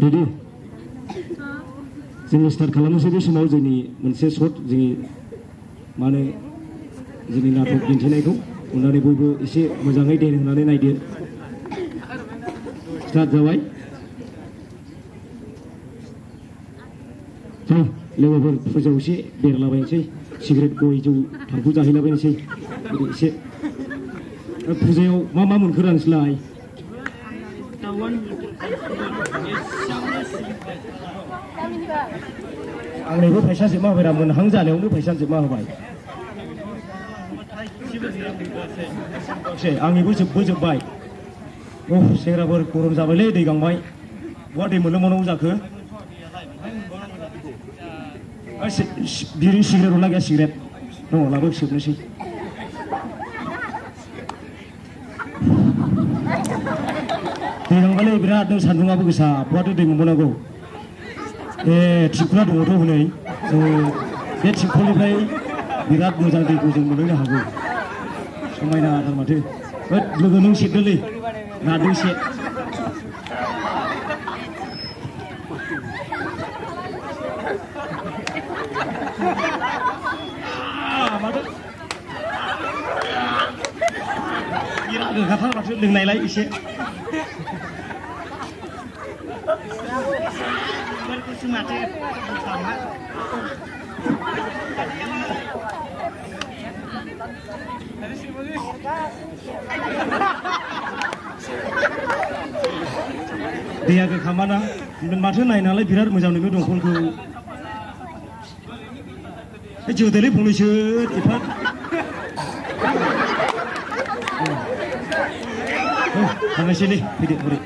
ready जोङो start खालामनोसै बे समाव जोंनि मोनसे शट जोंनि माने जोंनि नाटक दिन्थिनायखौ अननानै बयबो एसे मोजाङै देन होनानै नायदो स्टार्ट जाबाय लोगोफोर फुजायाव एसे बेरलाबायनोसै सिगारेट गय जौ थांखु जाहैलाबायनोसै एसे फुजायाव मा मा मोनखो नोंसोरलाय आंनिबो फैसा जोबमा होबाय मोनहां जानायावनो फैसा जोबमा होबाय आंनिबो जोब्बाय सेंग्राफोर गरम जाबायलै दै गांबाय बहा दै मोननो मोनांगौ जाखो बिरि सिगारेट हरला गैया सिगारेट दङ लाबो सोबनोसै दै गांबायलै बिराद नों सान्दुङाबो गोसा बहाथो दै मोनबावनांगौ थिंखला दङथ' हनै जोङो बे थिंखलनिफ्राय बिराद मोजां दैखौ जों मोनलोंनो हागौ समायना आदार माथो लोगो नों सेबदोलै नादों एसे बिराद गोखाथार माथो लोंनायलाय एसे दैया गोखामाना माथो नायनालाय बिराद मोजां नोङो दंखलखौ जोदोलै फंनैसो एफा थांनोसैलै फैदो हरै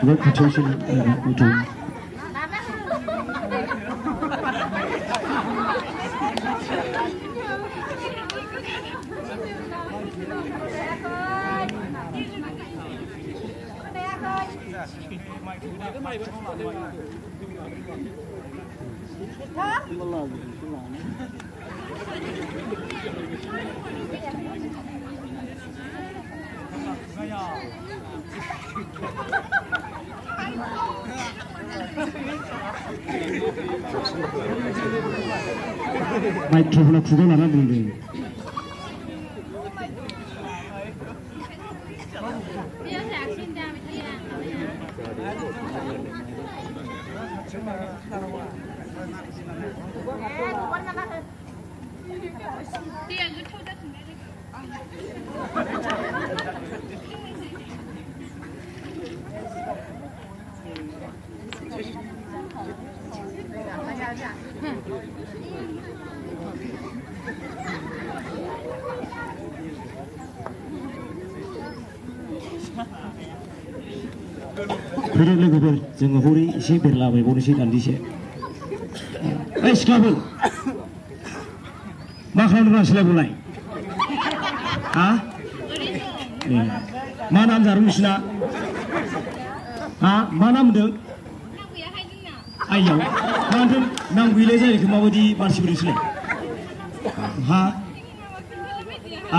왜 붙여있으면 좀 마이크로폰에 구걸 안 하는데 그래 लोगोफोर जोङो हरै एसे बेरलाबायबावनोसै दान्दिसे ओइ सिख्लाफोर मा खालामदों नोंसोरलाय हा मा नाम जादों नोंसिना हा मा नाम होनदों आइयाव माथो नाम गैलाय जायोखो माबायदि मानसिफोर नोंसोरलाय हा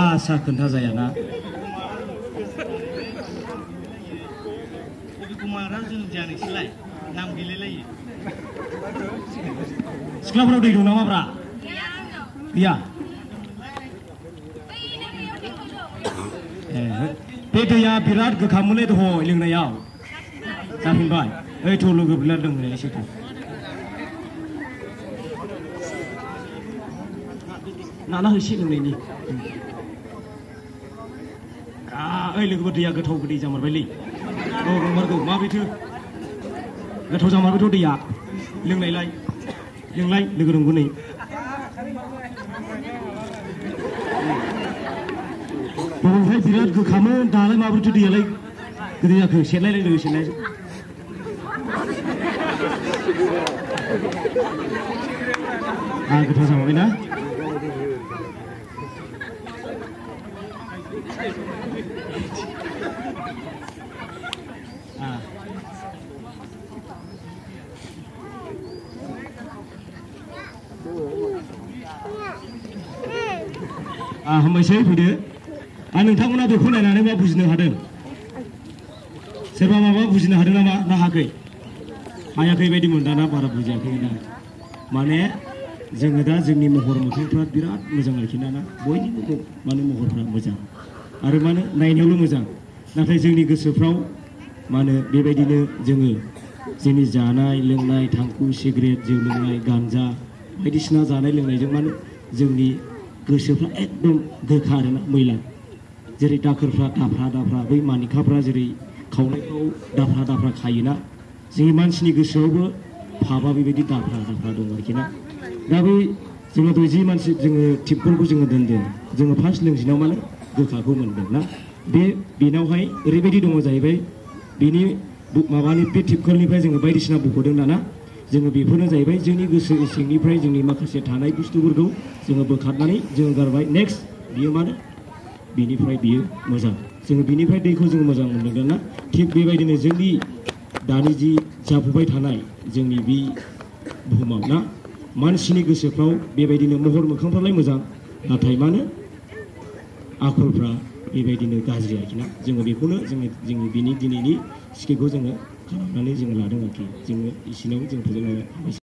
आसा खोन्था जायाना सिख्लाफोराव दै दं नामाब्रा गैया बे दैया बिराद गोखामोनलै दहय लोंनायाव जाफिनबाय ओइथ' लोगोफोरना लोंनाया एसेथ' नाना होसे लोंनायनि ओइ लोगोफोर दैया गोथाव गोदै जामारबायलै औ नंमारगौ माबेथो गोथाव जामारबायथ' दैया लोंनायलाय नोंलाय लोगो नंगौ नै दहाय बिराद गोखामोन दालाय माबोरैथो दैयालाय गोदै जाखो सेरलाय लोगो सेरलाय गोथाव जाबायना हामबायसै फैदो नोंथांमोना बेखौ नायनानै मा बुजिनो हादों सोरबा माबा बुजिनो हादों नामा ना हायाखै हायाखै बायदि मोनदाना बारा बुजियाखै ना माने जोङो दा जोंनि महर मोखांफ्रा बिराद मोजां आरोखि ना बयनिबो माने महरफ्रा मोजां आरो माने नायनायावल' मोजां नाथाय जोंनि गोसोफ्राव माने बेबायदिनो जोङो जोंनि जानाय लोंनाय थांखु सिगारेट जौ लोंनाय गांजा बायदिसिना जानाय लोंनायजों माने जोंनि गोसोफ्रा एकदम गोखा आरोना मैला जेरै दाखोरफ्रा दाफ्रा बै मानिकाफ्रा जेरै खावनायफ्राव दाफ्रा खायोना जोंनि मानसिनि गोसोआवबो फाबा बेबायदि दाफ्रा दं आरोखि ना दा बै जोङो जि मानसि जोङो टिपफोरखौ जोङो दोनदों जोङो फार्स्ट लोंजेनाव माने गोखाखौ मोनदों ना बेनावहाय ओरैबायदि दङ जाहैबाय बेनि माबानि बे टिपफोरनिफ्राय जोङो बायदिसिना बख'दों दाना जोङो बेफोरनो जाहैबाय जोंनि गोसो सिंनिफ्राय जोंनि माखासे थानाय बुस्थुफोरखौ जोङो बोखारनानै जोङो गारबाय नेक्स्ट बियो माने बिनिफ्राय बियो मोजां जोङो बिनिफ्राय दैखौ जोङो मोजां मोनदों ना थिग बेबायदिनो जोंनि दानि जि जाफुबाय थानाय जोंनि बे बुहुमाव ना मानसिनि गोसोफ्राव बेबायदिनो महर मोखांफ्रालाय मोजां नाथाय मानो आखलफ्रा बेबायदिनो गाज्रि आरोखि ना जोङो बेखौनो जोंनि बिनि दिनैनि स्क्रिप्टखौ जोङो खालामनानै जोङो लादों आरोखि जोङो इसिनाव जों फोजोबनो